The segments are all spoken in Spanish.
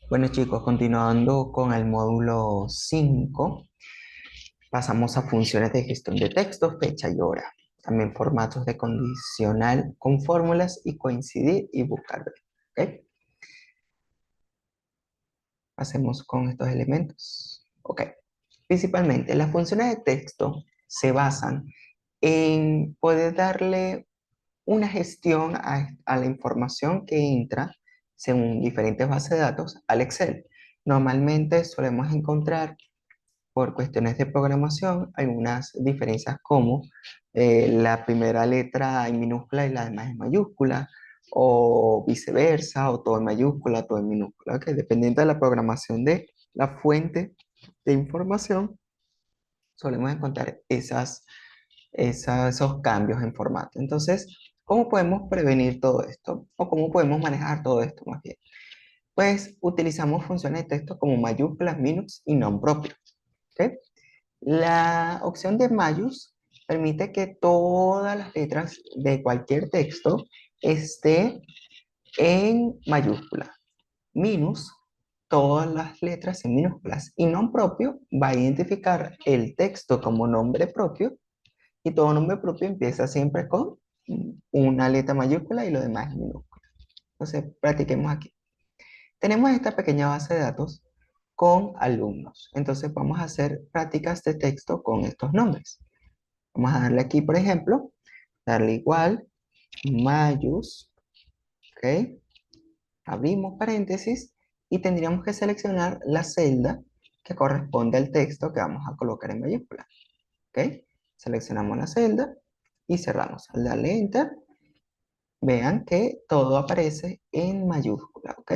Bueno chicos, continuando con el módulo 5, pasamos a funciones de gestión de texto, fecha y hora. También formatos de condicional con fórmulas y coincidir y buscar. ¿Ok? Hacemos con estos elementos. Ok. Principalmente, las funciones de texto se basan en poder darle una gestión a la información que entra según diferentes bases de datos al Excel. Normalmente solemos encontrar por cuestiones de programación algunas diferencias como la primera letra en minúscula y la demás en mayúscula, o viceversa, o todo en mayúscula, todo en minúscula, ¿ok? Dependiendo de la programación de la fuente de información, solemos encontrar esos cambios en formato. Entonces, ¿cómo podemos prevenir todo esto? ¿O cómo podemos manejar todo esto más bien? Pues utilizamos funciones de texto como mayúsculas, minus y non propio. ¿Ok? La opción de mayús permite que todas las letras de cualquier texto esté en mayúscula. Minus, todas las letras en minúsculas. Y non propio va a identificar el texto como nombre propio y todo nombre propio empieza siempre con una letra mayúscula y lo demás en minúscula. Entonces, practiquemos aquí. Tenemos esta pequeña base de datos con alumnos. Entonces, vamos a hacer prácticas de texto con estos nombres. Vamos a darle aquí, por ejemplo, darle igual, mayús, ¿ok? Abrimos paréntesis y tendríamos que seleccionar la celda que corresponde al texto que vamos a colocar en mayúscula, ¿ok? Seleccionamos la celda y cerramos. Al darle enter, vean que todo aparece en mayúscula, ¿ok?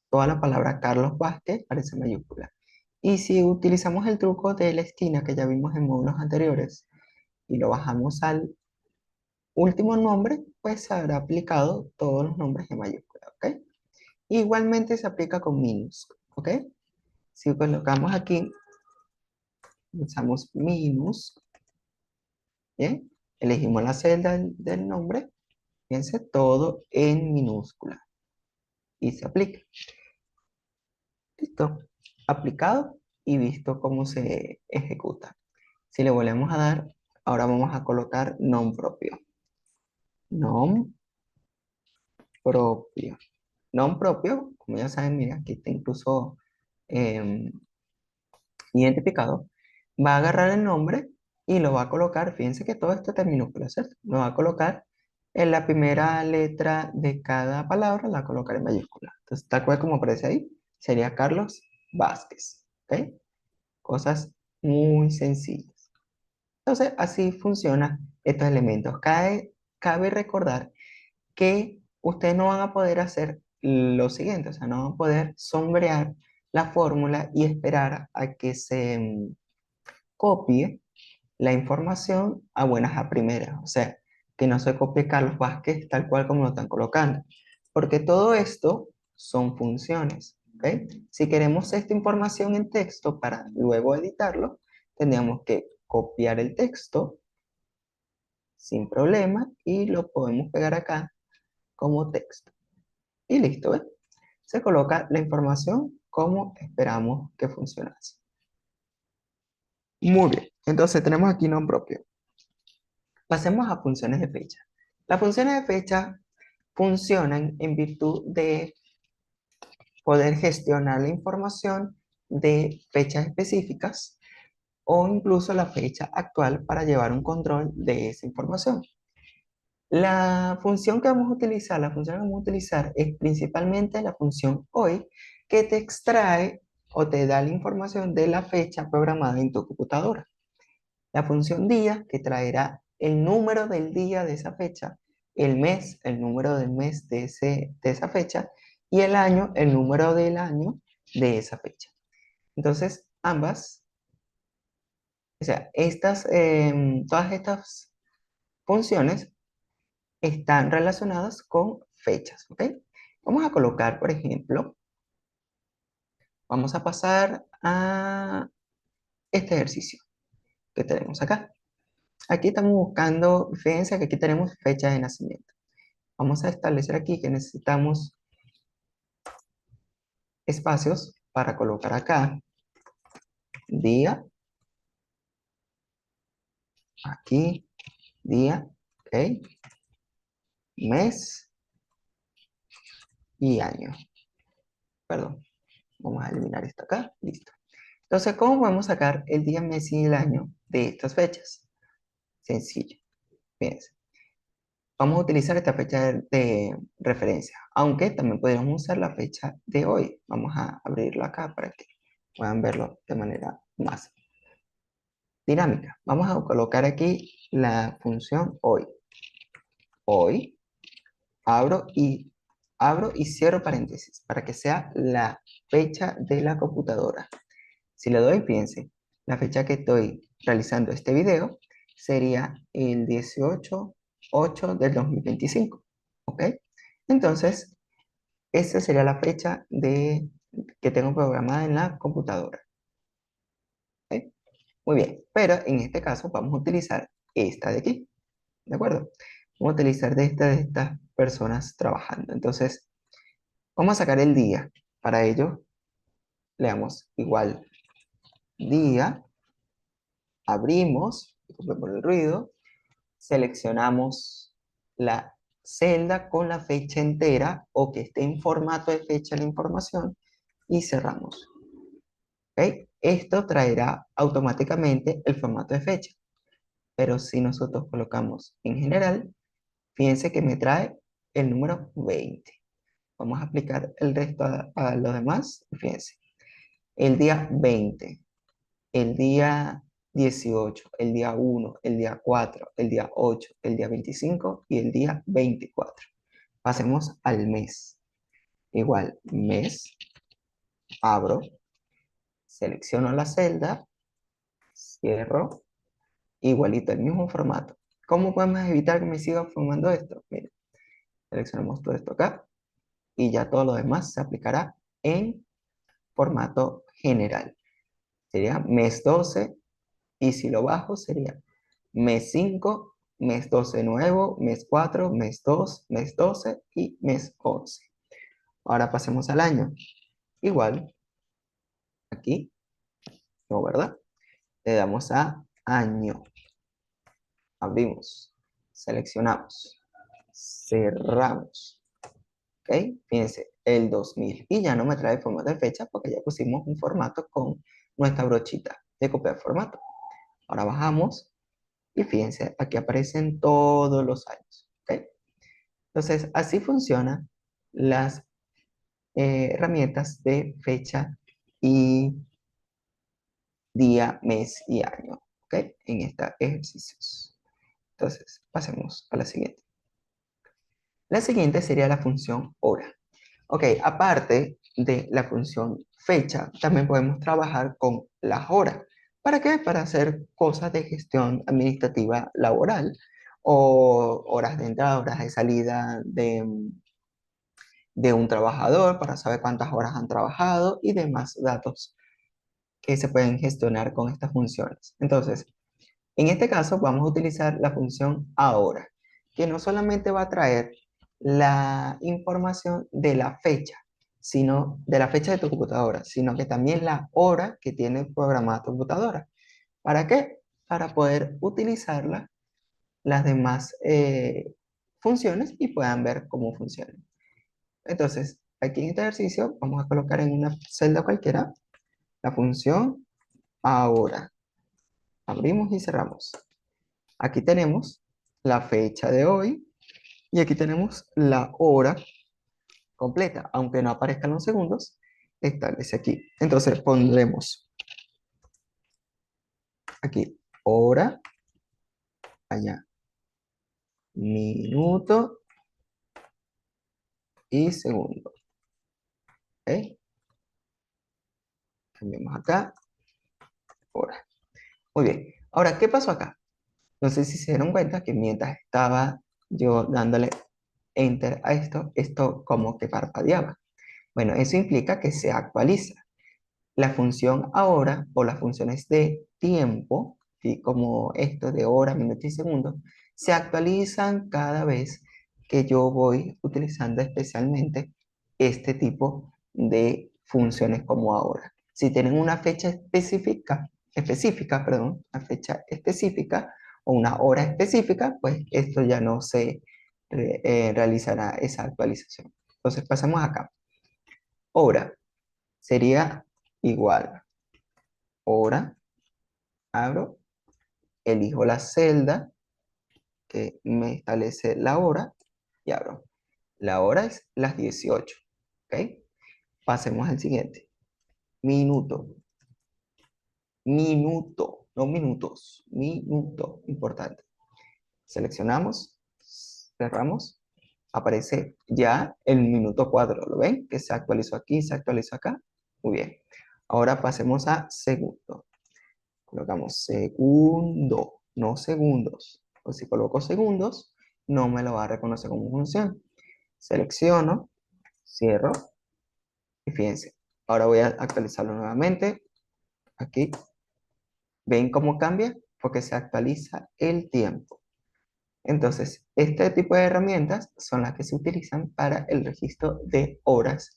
Toda la palabra Carlos Vázquez aparece en mayúscula. Y si utilizamos el truco de la esquina que ya vimos en módulos anteriores y lo bajamos al último nombre, pues se habrá aplicado todos los nombres en mayúscula, ¿ok? Igualmente se aplica con minus, ¿ok? Si colocamos aquí, usamos minus, ¿bien? Elegimos la celda del nombre, fíjense, todo en minúscula y se aplica. Listo, aplicado y visto cómo se ejecuta. Si le volvemos a dar, ahora vamos a colocar nom propio. Nom propio. Nom propio, como ya saben, mira, aquí está incluso em, identificado, va a agarrar el nombre y lo va a colocar, fíjense que todo esto está en minúscula, ¿cierto? Lo va a colocar en la primera letra de cada palabra, la va a colocar en mayúscula. Entonces, tal cual como aparece ahí, sería Carlos Vázquez, ¿ok? Cosas muy sencillas. Entonces, así funcionan estos elementos. Cabe recordar que ustedes no van a poder hacer lo siguiente, o sea, no van a poder sombrear la fórmula y esperar a que se copie la información a buenas a primeras, o sea, que no se copie Carlos Vázquez tal cual como lo están colocando, porque todo esto son funciones, ¿ok? Si queremos esta información en texto para luego editarlo, tendríamos que copiar el texto sin problema y lo podemos pegar acá como texto. Y listo, ¿ves? Se coloca la información como esperamos que funcionase. Muy bien, entonces tenemos aquí nombre propio. Pasemos a funciones de fecha. Las funciones de fecha funcionan en virtud de poder gestionar la información de fechas específicas o incluso la fecha actual para llevar un control de esa información. La función que vamos a utilizar, la función que vamos a utilizar es principalmente la función hoy, que te extrae o te da la información de la fecha programada en tu computadora. La función día, que traerá el número del día de esa fecha, el mes, el número del mes de esa fecha, y el año, el número del año de esa fecha. Entonces, ambas, o sea, todas estas funciones están relacionadas con fechas, ¿ok? Vamos a colocar, por ejemplo, vamos a pasar a este ejercicio que tenemos acá. Aquí estamos buscando, fíjense que aquí tenemos fecha de nacimiento. Vamos a establecer aquí que necesitamos espacios para colocar acá día, aquí, día, ¿ok? Mes y año. Perdón, vamos a eliminar esto acá, listo. Entonces, ¿cómo podemos sacar el día, mes y el año de estas fechas? Sencillo, fíjense. Vamos a utilizar esta fecha de referencia, aunque también podríamos usar la fecha de hoy. Vamos a abrirlo acá para que puedan verlo de manera más dinámica. Vamos a colocar aquí la función hoy. Hoy abro y cierro paréntesis para que sea la fecha de la computadora. Si le doy, fíjense, la fecha que estoy realizando este video sería el 18/8 del 2025. ¿Ok? Entonces, esa sería la fecha que tengo programada en la computadora. ¿Ok? Muy bien, pero en este caso vamos a utilizar esta de aquí. ¿De acuerdo? Vamos a utilizar de estas personas trabajando. Entonces, vamos a sacar el día. Para ello, le damos igual día, abrimos, disculpe por el ruido, seleccionamos la celda con la fecha entera o que esté en formato de fecha la información y cerramos. ¿Ok? Esto traerá automáticamente el formato de fecha, pero si nosotros colocamos en general, fíjense que me trae el número 20. Vamos a aplicar el resto a los demás. Fíjense, el día 20, el día 18, el día 1, el día 4, el día 8, el día 25 y el día 24. Pasemos al mes. Igual, mes, abro, selecciono la celda, cierro, igualito, el mismo formato. ¿Cómo podemos evitar que me siga formando esto? Miren, seleccionamos todo esto acá y ya todo lo demás se aplicará en formato general. Sería mes 12 y si lo bajo sería mes 5, mes 12 nuevo, mes 4, mes 2, mes 12 y mes 11. Ahora pasemos al año. Igual, aquí, no, ¿verdad? Le damos a año. Abrimos, seleccionamos, cerramos. ¿Ok? Fíjense, el 2000. Y ya no me trae formato de fecha porque ya pusimos un formato con nuestra brochita de copiar formato. Ahora bajamos y fíjense, aquí aparecen todos los años. ¿Ok? Entonces, así funcionan las herramientas de fecha y día, mes y año. ¿Ok? En estos ejercicios. Entonces, pasemos a la siguiente. La siguiente sería la función hora. Ok, aparte de la función fecha, también podemos trabajar con las horas. ¿Para qué? Para hacer cosas de gestión administrativa laboral o horas de entrada, horas de salida de un trabajador para saber cuántas horas han trabajado y demás datos que se pueden gestionar con estas funciones. Entonces, en este caso vamos a utilizar la función ahora, que no solamente va a traer la información de la fecha, sino de la fecha de tu computadora, sino que también la hora que tiene programada tu computadora. ¿Para qué? Para poder utilizarla las demás funciones y puedan ver cómo funciona. Entonces, aquí en este ejercicio vamos a colocar en una celda cualquiera la función ahora. Abrimos y cerramos. Aquí tenemos la fecha de hoy y aquí tenemos la hora completa. Aunque no aparezcan los segundos, establece aquí. Entonces pondremos aquí hora, allá minuto y segundo. ¿Ok? Cambiamos acá, hora. Muy bien. Ahora, ¿qué pasó acá? No sé si se dieron cuenta que mientras estaba yo dándole enter a esto como que parpadeaba. Bueno, eso implica que se actualiza. La función ahora o las funciones de tiempo, ¿sí? Como esto de hora, minuto y segundo, se actualizan cada vez que yo voy utilizando especialmente este tipo de funciones como ahora. Si tienen una fecha específica, perdón, una fecha específica o una hora específica, pues esto ya no se realizará esa actualización. Entonces pasamos acá. Hora sería igual. Hora, abro, elijo la celda que me establece la hora y abro. La hora es las 18, ¿ok? Pasemos al siguiente. Minuto. Minuto, no minutos. Minuto, importante. Seleccionamos, cerramos. Aparece ya el minuto 4. ¿Lo ven? Que se actualizó aquí, se actualizó acá. Muy bien. Ahora pasemos a segundo. Colocamos segundo, no segundos. Pues si coloco segundos, no me lo va a reconocer como función. Selecciono, cierro y fíjense. Ahora voy a actualizarlo nuevamente. Aquí, ¿ven cómo cambia? Porque se actualiza el tiempo. Entonces, este tipo de herramientas son las que se utilizan para el registro de horas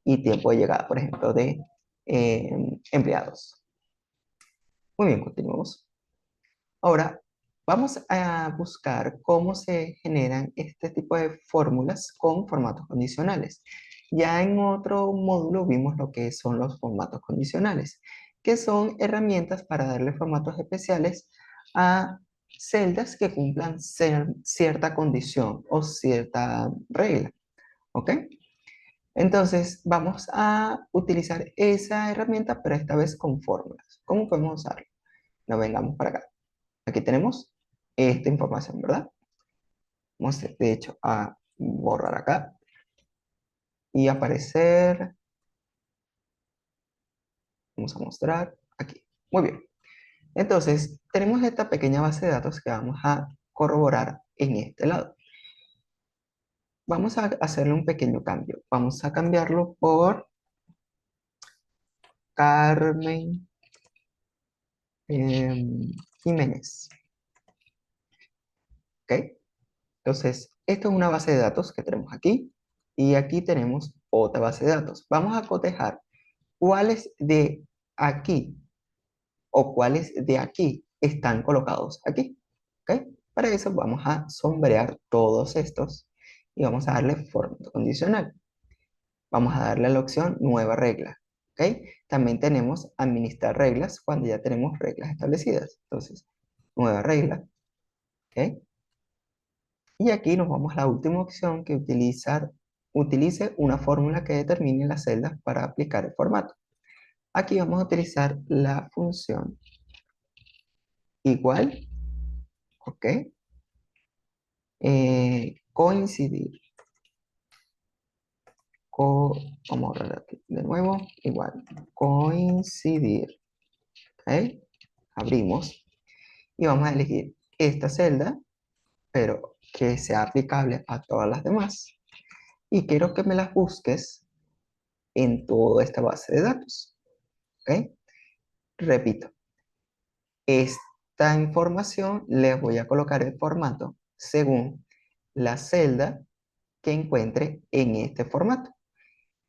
y tiempo de llegada, por ejemplo, de empleados. Muy bien, continuamos. Ahora, vamos a buscar cómo se generan este tipo de fórmulas con formatos condicionales. Ya en otro módulo vimos lo que son los formatos condicionales, que son herramientas para darle formatos especiales a celdas que cumplan cierta condición o cierta regla. ¿Ok? Entonces, vamos a utilizar esa herramienta, pero esta vez con fórmulas. ¿Cómo podemos usarlo? Nos vengamos para acá. Aquí tenemos esta información, ¿verdad? Vamos, de hecho, a borrar acá y aparecer. Vamos a mostrar aquí. Muy bien. Entonces, tenemos esta pequeña base de datos que vamos a corroborar en este lado. Vamos a hacerle un pequeño cambio. Vamos a cambiarlo por Carmen Jiménez. ¿Ok? Entonces, esto es una base de datos que tenemos aquí. Y aquí tenemos otra base de datos. Vamos a cotejar cuáles de aquí o cuáles de aquí están colocados aquí. ¿Ok? Para eso vamos a sombrear todos estos y vamos a darle formato condicional. Vamos a darle a la opción nueva regla. ¿Ok? También tenemos administrar reglas cuando ya tenemos reglas establecidas. Entonces, nueva regla. ¿Ok? Y aquí nos vamos a la última opción que utilice una fórmula que determine las celdas para aplicar el formato. Aquí vamos a utilizar la función igual, ¿ok? Coincidir. Vamos a borrar aquí de nuevo, igual, coincidir, ¿ok? Abrimos y vamos a elegir esta celda, pero que sea aplicable a todas las demás. Y quiero que me las busques en toda esta base de datos, ¿ok? Repito, esta información le voy a colocar el formato según la celda que encuentre en este formato.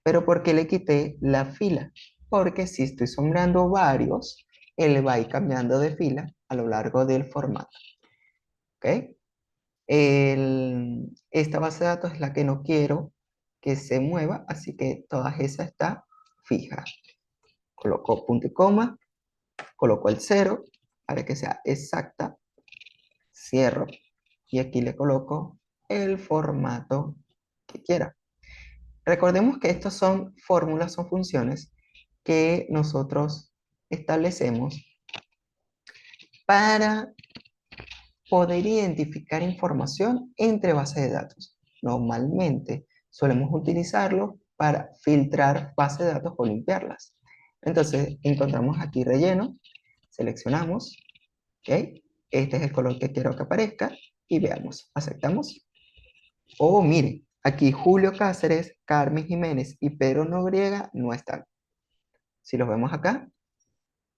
Pero ¿por qué le quité la fila? Porque si estoy sombreando varios, él va a ir cambiando de fila a lo largo del formato. ¿Ok? Esta base de datos es la que no quiero que se mueva, así que toda esa está fija. Coloco punto y coma, coloco el 0 para que sea exacta, cierro y aquí le coloco el formato que quiera. Recordemos que estas son fórmulas, son funciones que nosotros establecemos para poder identificar información entre bases de datos. Normalmente solemos utilizarlo para filtrar bases de datos o limpiarlas. Entonces encontramos aquí relleno, seleccionamos, ¿ok? Este es el color que quiero que aparezca y veamos, aceptamos. Oh, mire, aquí Julio Cáceres, Carmen Jiménez y Pedro Noriega no están. Si los vemos acá,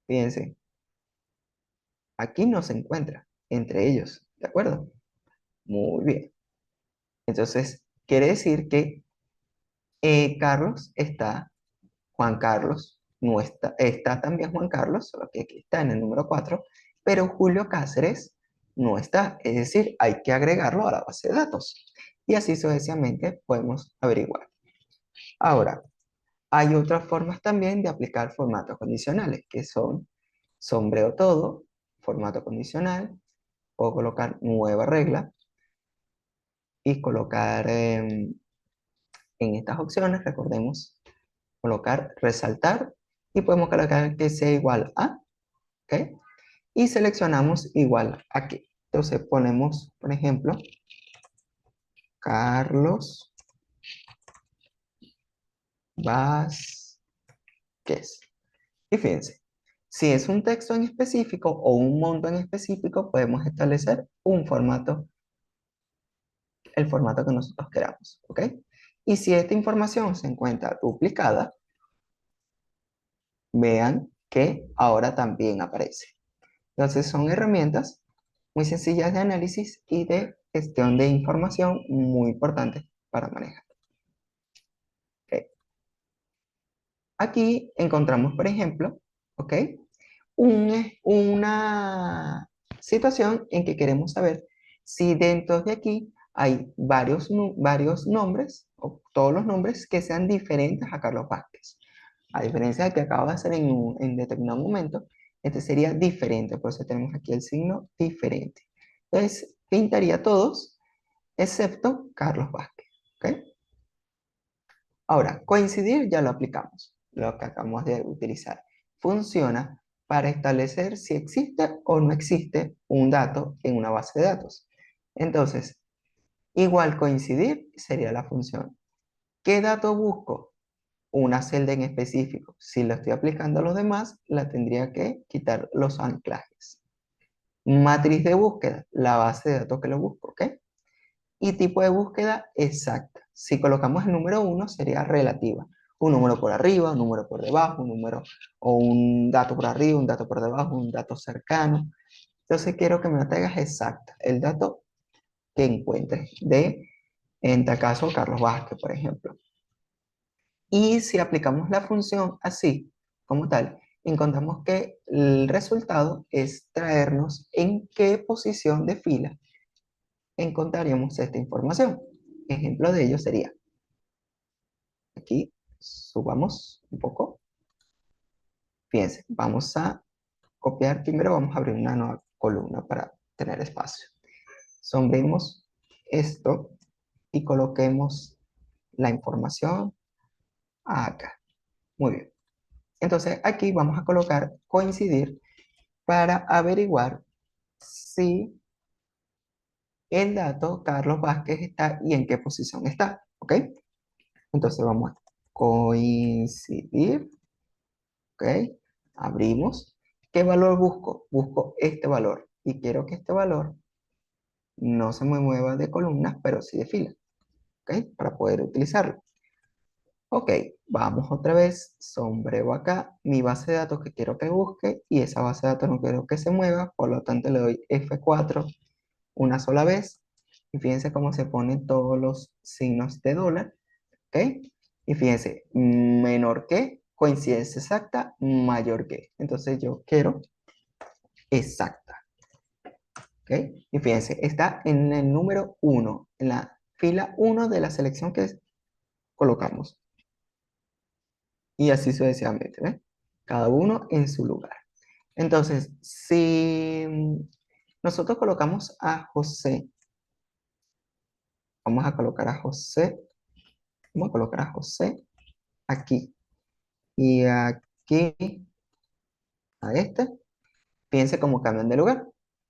fíjense, aquí no se encuentra entre ellos, ¿de acuerdo? Muy bien. Entonces, quiere decir que Carlos está Juan Carlos no está, está también Juan Carlos, solo que aquí está en el número 4, pero Julio Cáceres no está, es decir, hay que agregarlo a la base de datos. Y así sucesivamente podemos averiguar. Ahora, hay otras formas también de aplicar formatos condicionales, que son sombreo todo, formato condicional, o colocar nueva regla y colocar en estas opciones, recordemos, colocar resaltar y podemos colocar que sea igual a, ¿ok? Y seleccionamos igual a aquí. Entonces ponemos, por ejemplo, Carlos Vázquez. Y fíjense, si es un texto en específico o un monto en específico, podemos establecer un formato, el formato que nosotros queramos, ¿ok? Y si esta información se encuentra duplicada, vean que ahora también aparece. Entonces son herramientas muy sencillas de análisis y de gestión de información muy importantes para manejar. ¿Ok? Aquí encontramos, por ejemplo, ¿ok? Una situación en que queremos saber si dentro de aquí hay varios nombres o todos los nombres que sean diferentes a Carlos Vázquez. A diferencia de que acaba de hacer en determinado momento, este sería diferente, por eso tenemos aquí el signo diferente. Entonces, pintaría todos, excepto Carlos Vázquez. ¿Ok? Ahora, coincidir ya lo aplicamos, lo que acabamos de utilizar. Funciona para establecer si existe o no existe un dato en una base de datos. Entonces, igual coincidir sería la función. ¿Qué dato busco? Una celda en específico. Si lo estoy aplicando a los demás, la tendría que quitar los anclajes. Matriz de búsqueda, la base de datos que lo busco, ¿ok? Y tipo de búsqueda exacta. Si colocamos el número 1 sería relativa. Un número por arriba, un número por debajo, un número o un dato por arriba, un dato por debajo, un dato cercano. Entonces quiero que me lo traigas exacta. El dato que encuentres de, en tal caso, Carlos Vázquez, por ejemplo. Y si aplicamos la función así, como tal, encontramos que el resultado es traernos en qué posición de fila encontraríamos esta información. Ejemplo de ello sería, aquí subamos un poco. Fíjense, vamos a copiar, primero vamos a abrir una nueva columna para tener espacio. Sombremos esto y coloquemos la información acá. Muy bien. Entonces aquí vamos a colocar coincidir para averiguar si el dato Carlos Vázquez está y en qué posición está. ¿Ok? Entonces vamos a coincidir. ¿Ok? Abrimos. ¿Qué valor busco? Busco este valor. Y quiero que este valor no se me mueva de columnas, pero sí de fila. ¿Ok? Para poder utilizarlo. Ok, vamos otra vez. Sombreo acá. Mi base de datos que quiero que busque. Y esa base de datos no quiero que se mueva. Por lo tanto le doy F4 una sola vez. Y fíjense cómo se ponen todos los signos de dólar. ¿Ok? Y fíjense, menor que, coincidencia exacta, mayor que. Entonces yo quiero exacta. ¿Ok? Y fíjense, está en el número 1, en la fila 1 de la selección que colocamos. Y así sucesivamente, ¿ven? Cada uno en su lugar. Entonces, si nosotros colocamos a José, vamos a colocar a José, vamos a colocar a José aquí. Y aquí a este. Fíjense cómo cambian de lugar.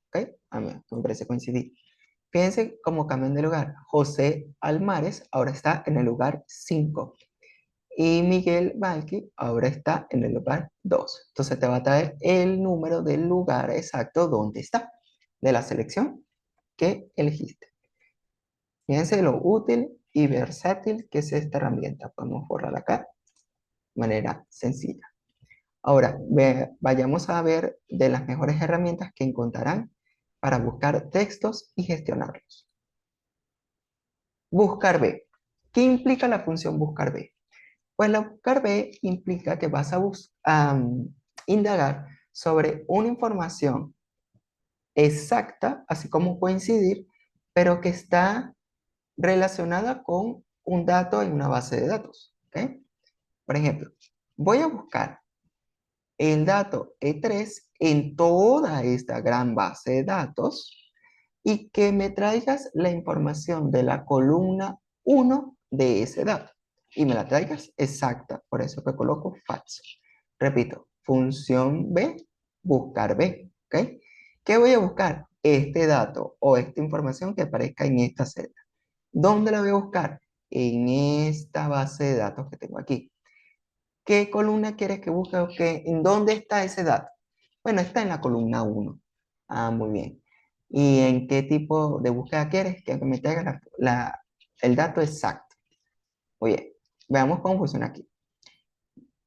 ¿Ok? A mí me parece coincidir. Fíjense cómo cambian de lugar. José Almares ahora está en el lugar 5. Y Miguel Balki ahora está en el lugar 2. Entonces te va a traer el número del lugar exacto donde está, de la selección que elegiste. Fíjense lo útil y versátil que es esta herramienta. Podemos borrar acá de manera sencilla. Ahora, vayamos a ver de las mejores herramientas que encontrarán para buscar textos y gestionarlos. Buscar B. ¿Qué implica la función buscar B? Pues la buscar B implica que vas a indagar sobre una información exacta, así como coincidir, pero que está relacionada con un dato en una base de datos. ¿Ok? Por ejemplo, voy a buscar el dato E3 en toda esta gran base de datos y que me traigas la información de la columna uno de ese dato. Y me la traigas exacta, por eso que coloco falso. Repito, función B, buscar B. ¿Ok? ¿Qué voy a buscar? Este dato o esta información que aparezca en esta celda. ¿Dónde la voy a buscar? En esta base de datos que tengo aquí. ¿Qué columna quieres que busque o qué? ¿En dónde está ese dato? Bueno, está en la columna uno. Ah, muy bien. ¿Y en qué tipo de búsqueda quieres que me traiga el dato exacto? Muy bien. Veamos cómo funciona aquí.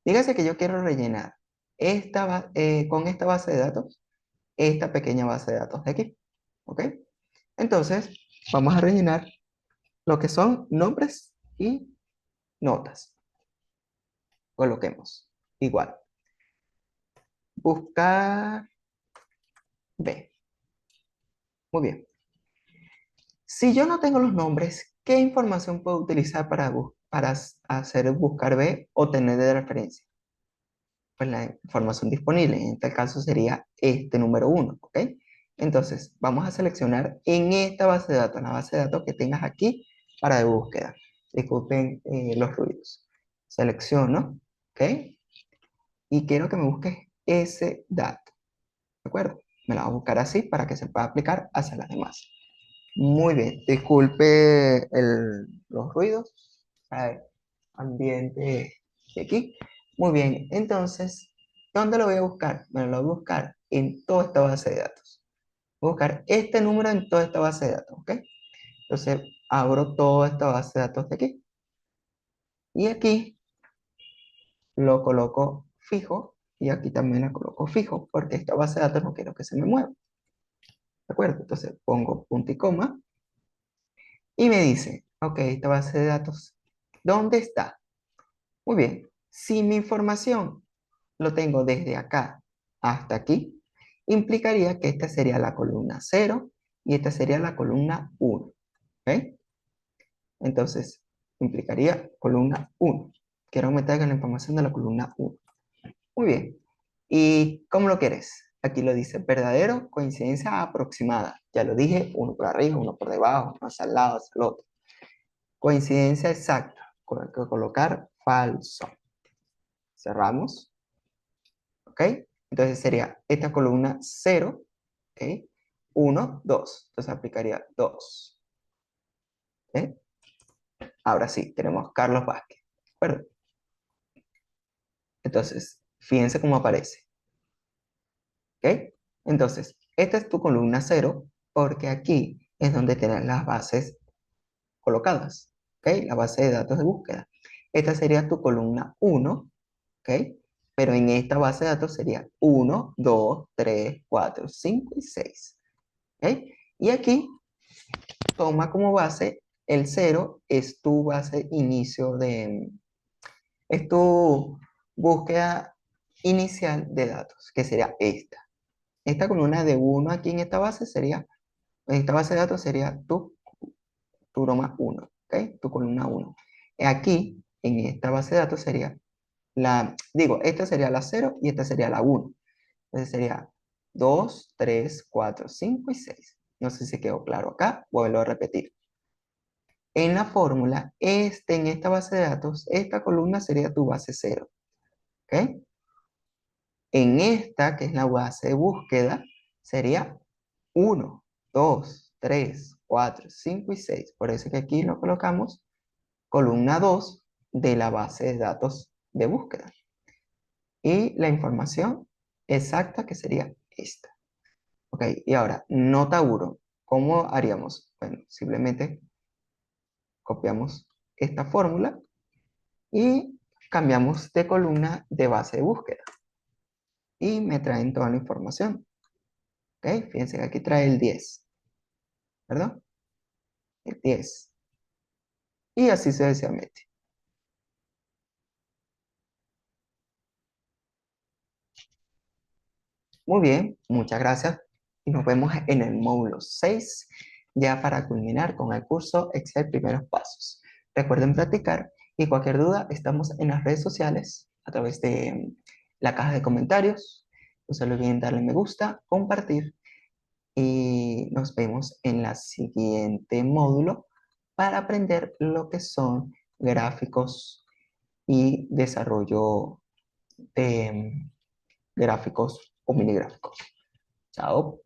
Dígase que yo quiero rellenar con esta base de datos, esta pequeña base de datos de aquí. ¿Ok? Entonces, vamos a rellenar lo que son nombres y notas. Coloquemos igual. Buscar B. Muy bien. Si yo no tengo los nombres, ¿qué información puedo utilizar para hacer buscar B o tener de referencia? Pues la información disponible. En este caso sería este número uno, ¿ok? Entonces, vamos a seleccionar en esta base de datos, la base de datos que tengas aquí para de búsqueda. Disculpen los ruidos. Selecciono, ¿ok? Y quiero que me busques ese dato, ¿de acuerdo? Me la voy a buscar así para que se pueda aplicar hacia las demás. Muy bien, disculpe los ruidos, a ambiente de aquí. Muy bien, entonces, ¿dónde lo voy a buscar? Bueno, lo voy a buscar en toda esta base de datos. Voy a buscar este número en toda esta base de datos, ¿ok? Entonces, abro toda esta base de datos de aquí. Y aquí lo coloco fijo y aquí también la coloco fijo porque esta base de datos no quiero que se me mueva. ¿De acuerdo? Entonces pongo punto y coma y me dice, ok, esta base de datos, ¿dónde está? Muy bien, si mi información lo tengo desde acá hasta aquí, implicaría que esta sería la columna cero y esta sería la columna uno. ¿Ok? Entonces, implicaría columna uno. Quiero meter la información de la columna uno. Muy bien. ¿Y cómo lo quieres? Aquí lo dice verdadero, coincidencia aproximada. Ya lo dije, uno por arriba, uno por debajo, uno hacia el lado, hacia el otro. Coincidencia exacta. Hay que colocar falso. Cerramos. ¿Ok? Entonces sería esta columna cero, ¿ok? 1, 2. Entonces aplicaría 2. ¿Ok? Ahora sí, tenemos Carlos Vázquez. ¿De acuerdo? Entonces, fíjense cómo aparece. ¿Ok? Entonces, esta es tu columna cero porque aquí es donde tienes las bases colocadas. ¿Ok? La base de datos de búsqueda. Esta sería tu columna uno, ¿ok? Pero en esta base de datos sería 1, 2, 3, 4, 5 y 6. ¿Ok? Y aquí toma como base el cero, es tu base inicio es tu búsqueda inicial de datos, que sería esta. Esta columna de uno aquí en esta base sería, en esta base de datos sería tu roma uno, ¿ok? Tu columna uno. Aquí, en esta base de datos sería esta sería la cero y esta sería la uno. Entonces sería 2, 3, 4, 5 y 6. No sé si quedó claro acá, vuelvo a repetir. En la fórmula, en esta base de datos, esta columna sería tu base cero. ¿Ok? En esta, que es la base de búsqueda, sería 1, 2, 3, 4, 5 y 6. Por eso que aquí lo colocamos columna 2 de la base de datos de búsqueda. Y la información exacta que sería esta. Ok, y ahora, no Tauro. ¿Cómo haríamos? Bueno, simplemente copiamos esta fórmula y cambiamos de columna de base de búsqueda. Y me traen toda la información. ¿Ok? Fíjense que aquí trae el 10, ¿verdad? El 10. Y así sucesivamente. Muy bien, muchas gracias y nos vemos en el módulo 6 ya para culminar con el curso Excel Primeros Pasos. Recuerden practicar y cualquier duda estamos en las redes sociales a través de la caja de comentarios. No se olviden darle me gusta, compartir y nos vemos en la siguiente módulo para aprender lo que son gráficos y desarrollo de gráficos o mini gráficos. Chao.